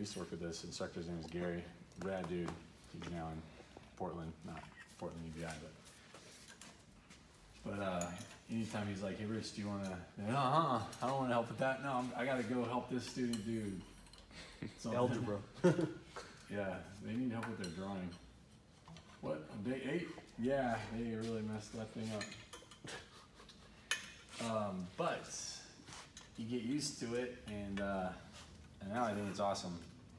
used to work with this instructor. His name is Gary. Rad dude. He's now in Portland, not Portland UBI, but anytime he's like, hey Rich, do you want to, I don't want to help with that. No, I got to go help this student do algebra. Yeah, they need help with their drawing. What, day 8? Yeah, they really messed that thing up. But you get used to it, and now I think it's awesome.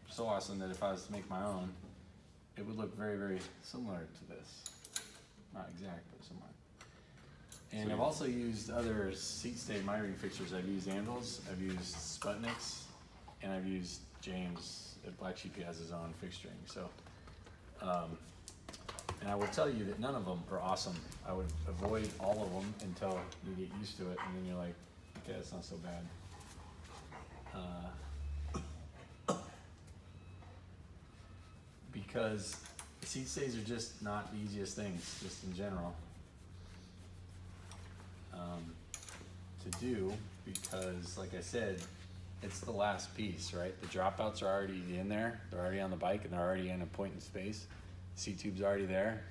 So awesome that if I was to make my own, it would look very, very similar to this. Not exact, but similar. And I've also used other seat stay mitering fixtures. I've used Anvils, I've used Sputniks, and I've used James at Black Sheep. He has his own fixturing. So, and I will tell you that none of them are awesome. I would avoid all of them until you get used to it, and then you're like, okay, it's not so bad. Because seat stays are just not the easiest things, just in general, to do, because like I said, it's the last piece, right? The dropouts are already in there, they're already on the bike, and they're already in a point in space. The seat tube's already there,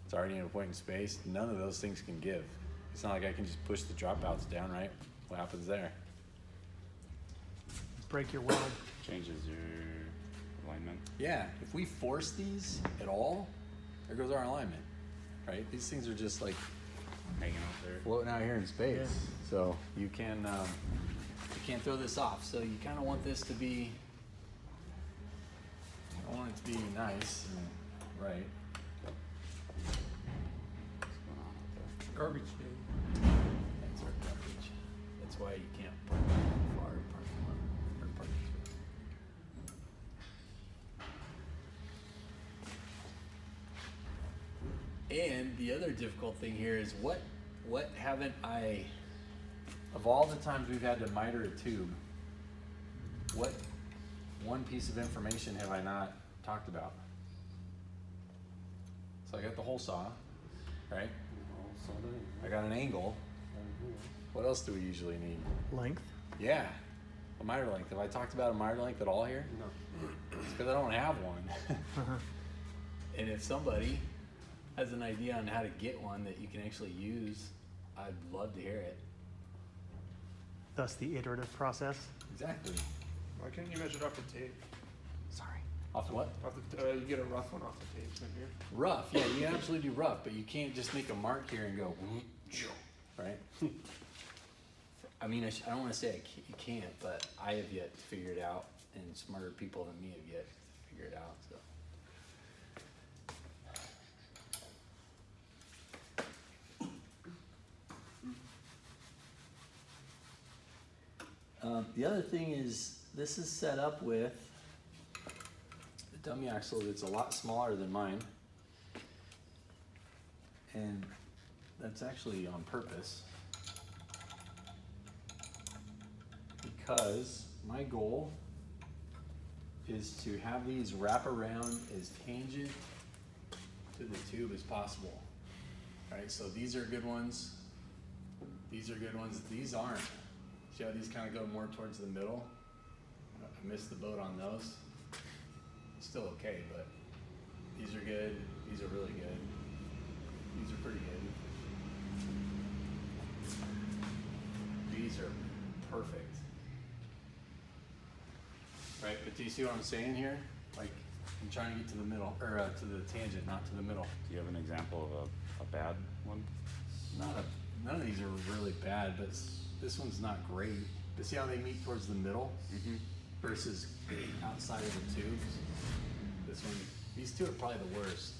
it's already in a point in space. None of those things can give. It's not like I can just push the dropouts down, right? What happens there? Break your weld. Changes your alignment. Yeah, if we force these at all, there goes our alignment, right? These things are just like Hanging out there. floating out here in space. Yeah. So you can't throw this off. So you kind of want this to be, I want it to be nice and right. What's going on out there? Garbage day. That's our garbage. That's why you can't park far parking lot or parking space. And the other difficult thing here is what haven't I, of all the times we've had to miter a tube, what one piece of information have I not talked about? So I got the hole saw, right? I got an angle. What else do we usually need? Length. Yeah, a miter length. Have I talked about a miter length at all here? No. It's because I don't have one. And if somebody has an idea on how to get one that you can actually use, I'd love to hear it. Thus the iterative process. Exactly. Why can't you measure it off the tape? Sorry. Off what? Off the, you get a rough one off the tape in here. Rough. Yeah, you can absolutely do rough, but you can't just make a mark here and go, right? I mean, I don't want to say you can't, but I have yet to figure it out, and smarter people than me have yet to figure it out. So. The other thing is, this is set up with the dummy axle that's a lot smaller than mine. And that's actually on purpose. Because my goal is to have these wrap around as tangent to the tube as possible. Right, so these are good ones. These are good ones. These aren't. See how these kind of go more towards the middle? I missed the boat on those. Still okay, but these are good. These are really good. These are pretty good. These are perfect. Right, but do you see what I'm saying here? Like, I'm trying to get to the middle, or to the tangent, not to the middle. Do you have an example of a bad one? None of these are really bad, but this one's not great. But see how they meet towards the middle versus outside of the tubes? This one, these two are probably the worst.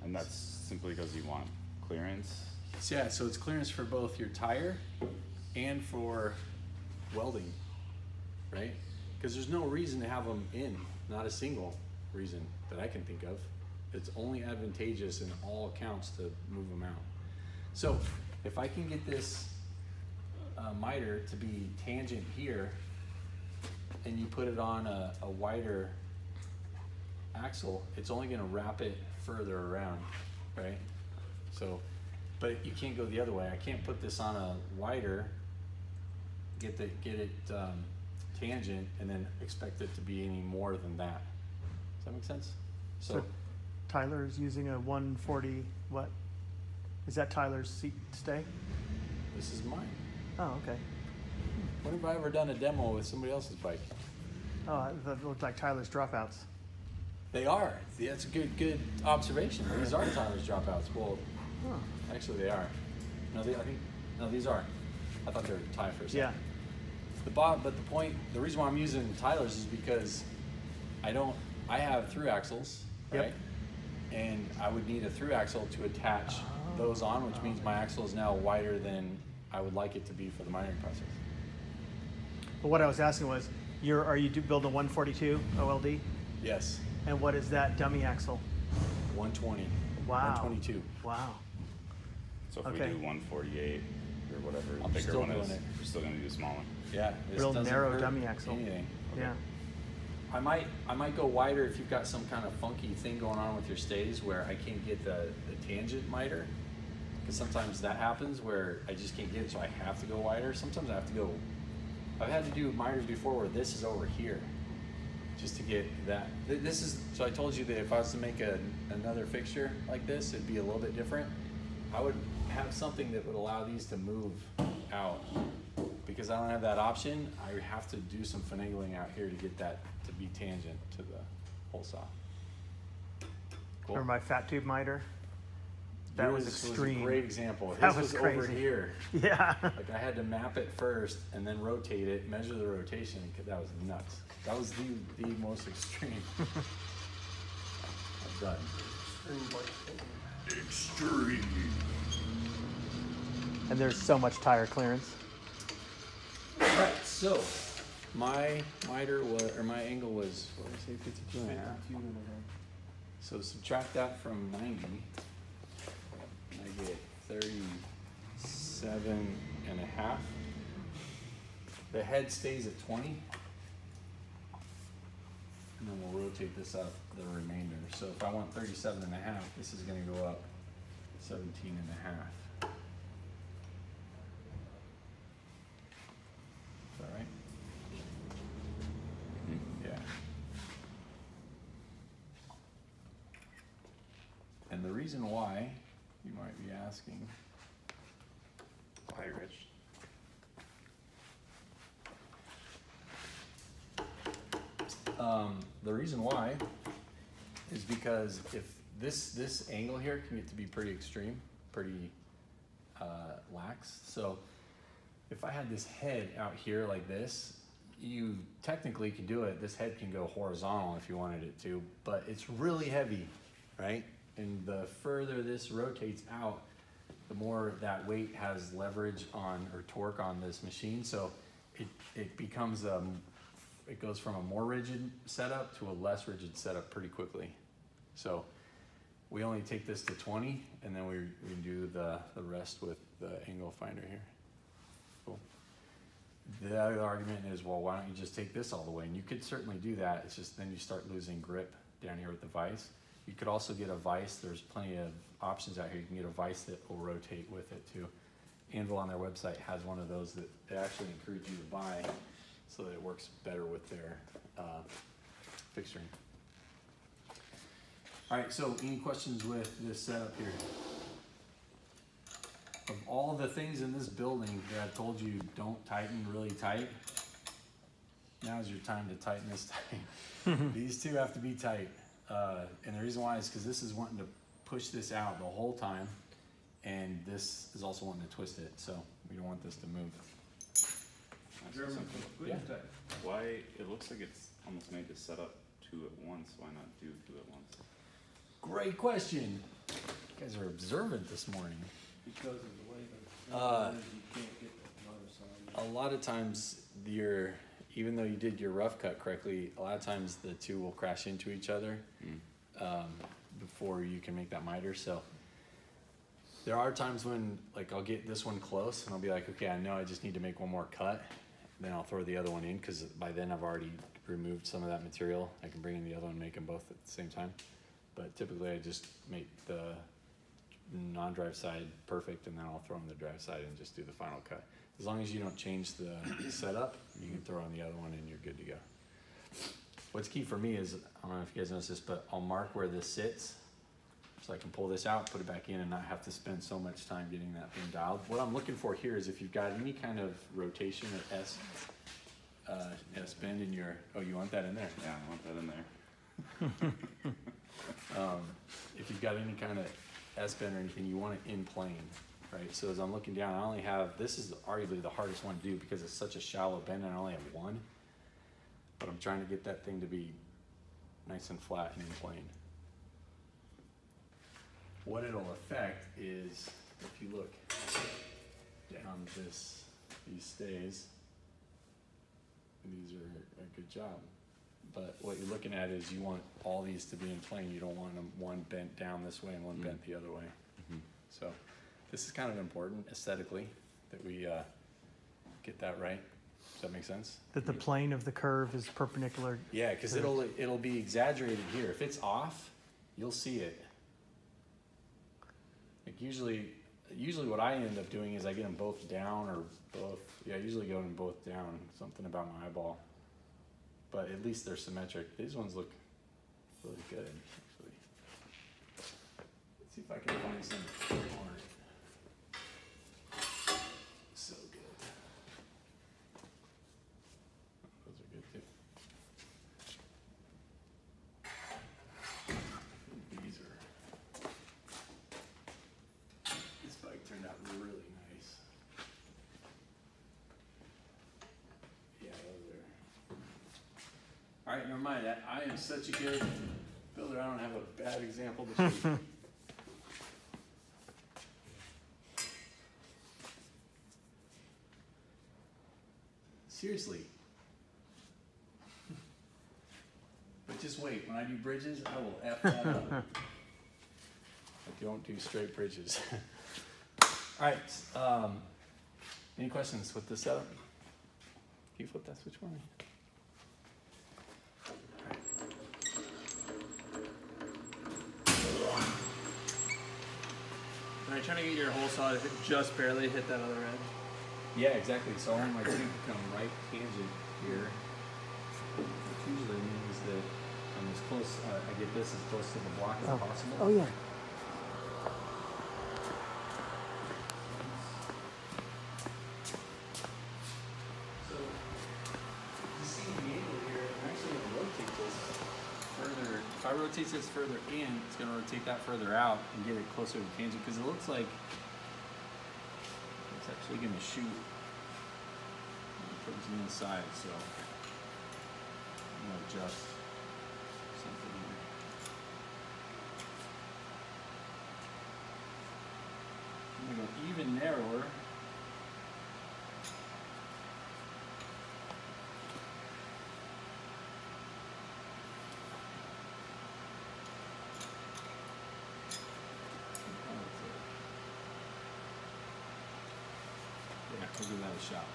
And that's simply because you want clearance? So yeah, so it's clearance for both your tire and for welding, right? Because there's no reason to have them in, not a single reason that I can think of. It's only advantageous in all accounts to move them out. So if I can get this miter to be tangent here, and you put it on a wider axle, it's only going to wrap it further around, right? So, but you can't go the other way. I can't put this on a wider, get it tangent and then expect it to be any more than that. Does that make sense? So Tyler's using a 140, what? Is that Tyler's seat stay? this is mine. Oh, okay. When have I ever done a demo with somebody else's bike? Oh, that looked like Tyler's dropouts. They are. See, that's a good observation. These are Tyler's dropouts. Well, Huh. actually they are. No, these are. I thought they were Ty for a second. Yeah. But the point, the reason why I'm using Tyler's is because I have through axles, Yep. right? And I would need a through axle to attach those on, which means my axle is now wider than I would like it to be for the mitering process. But what I was asking was, are you building a 142 OLD? Yes, And what is that dummy axle? 120, Wow. 122. Wow. So if Okay. we do 148 or whatever the I'm bigger still one doing is, it. we're still gonna do a small one. Yeah, this Real doesn't narrow hurt dummy axle. anything. Yeah. I might go wider if you've got some kind of funky thing going on with your stays where I can't get the tangent miter, because sometimes that happens where I just can't get it, so I have to go wider. Sometimes I have to go. I've had to do miters before where this is over here, just to get that. This is so I told you that if I was to make another fixture like this, it'd be a little bit different. I would have something that would allow these to move out. Because I don't have that option, I have to do some finagling out here to get that to be tangent to the hole saw. Cool. Or my fat tube miter. That was Yours extreme. a great example. That His was over crazy. here. Yeah. Like I had to map it first and then rotate it, measure the rotation, because that was nuts. That was the most extreme. I've done. Extreme. And there's so much tire clearance. Alright, so my miter was, or my angle was, what did I say, 52 and a half? So subtract that from 90, I get 37 and a half. The head stays at 20. And then we'll rotate this up the remainder. So if I want 37 and a half, this is gonna go up 17 and a half. Is that right? Yeah. And the reason why, you might be asking, Hi, Rich. the reason why is because if this angle here can get to be pretty extreme, pretty lax. So if I had this head out here like this, you technically can do it. This head can go horizontal if you wanted it to, but it's really heavy, right? And the further this rotates out, the more that weight has leverage on, or torque on this machine. So it becomes it goes from a more rigid setup to a less rigid setup pretty quickly. So we only take this to 20, and then we do the rest with the angle finder here. Cool. The other argument is, well, why don't you just take this all the way? And you could certainly do that. It's just then you start losing grip down here with the vise. You could also get a vise. There's plenty of options out here. You can get a vise that will rotate with it too. Anvil on their website has one of those that they actually encourage you to buy so that it works better with their fixturing. All right, so any questions with this setup here? Of all the things in this building that I've told you don't tighten really tight, now's your time to tighten this tight. These two have to be tight. And the reason why is because this is wanting to push this out the whole time, and this is also wanting to twist it, so we don't want this to move. Yeah. Why, it looks like it's almost made to set up two at once. Why not do two at once? Great question. You guys are observant this morning. Because of the way the you can't get the other side. A lot of times, even though you did your rough cut correctly, a lot of times the two will crash into each other before you can make that miter. So there are times when, like, I'll get this one close and I'll be like, okay, I know I just need to make one more cut. Then I'll throw the other one in, because by then I've already removed some of that material. I can bring in the other one and make them both at the same time. But typically I just make the non-drive side perfect, and then I'll throw in the drive side and just do the final cut. As long as you don't change the setup, you can throw on the other one and you're good to go. What's key for me is, I don't know if you guys noticed this, but I'll mark where this sits so I can pull this out, put it back in, and not have to spend so much time getting that thing dialed. What I'm looking for here is if you've got any kind of rotation or S bend in your, oh, you want that in there? Yeah, I want that in there. If you've got any kind of S bend or anything, you want it in plane, right? So as I'm looking down, I only have, this is arguably the hardest one to do because it's such a shallow bend and I only have one. But I'm trying to get that thing to be nice and flat and in plane. What it'll affect is, if you look down these stays, these are a good job. But what you're looking at is you want all these to be in plane. You don't want them one bent down this way and one bent the other way. So this is kind of important aesthetically that we get that right. Does that make sense? That the plane of the curve is perpendicular. Yeah, because it'll be exaggerated here. If it's off, you'll see it. Like usually what I end up doing is I get them both down or both. Yeah, I usually go them both down. Something about my eyeball. But at least they're symmetric. These ones look really good, actually. Let's see if I can find some on it. So good. Those are good too. These are. This bike turned out really nice. Yeah, those are. All right, never mind. I am such a good builder. I don't have a bad example to show you. Seriously. But just wait. When I do bridges, I will F that up. I don't do straight bridges. All right. Any questions with the setup? Can you flip that switch for me? Are you trying to get your whole saw to just barely hit that other edge? Yeah, exactly. So I want my tube to come right tangent here. Which usually means that I'm as close, I get this as close to the block as possible. Oh yeah. So, you see the angle here, I'm actually going to rotate this further. If I rotate this further in, it's going to rotate that further out and get it closer to the tangent because it looks like it's actually going to shoot towards the inside, so I'm going to adjust something here. I'm going to go even narrower. Yeah, we'll give that a shot.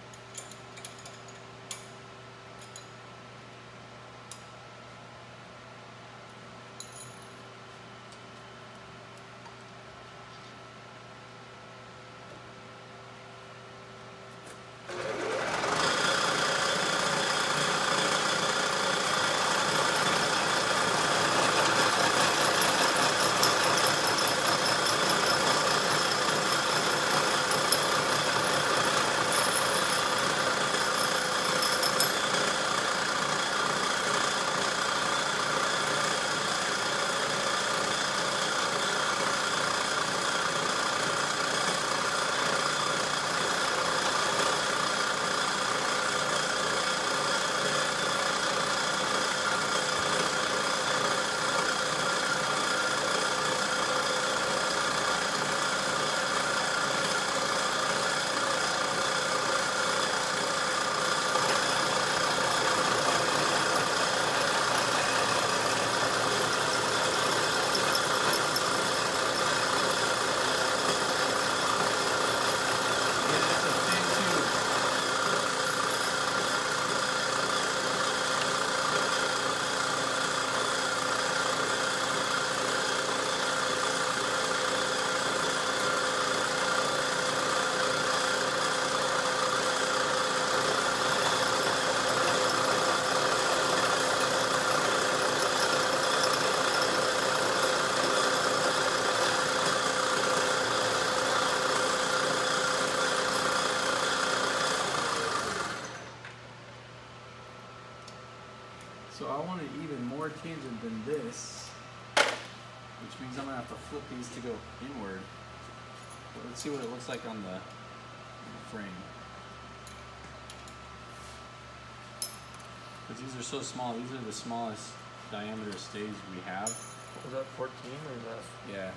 So I want it even more tangent than this, which means I'm gonna have to flip these to go inward. But let's see what it looks like on the frame. Because these are so small, these are the smallest diameter stays we have. Was that 14 or is that? Yeah.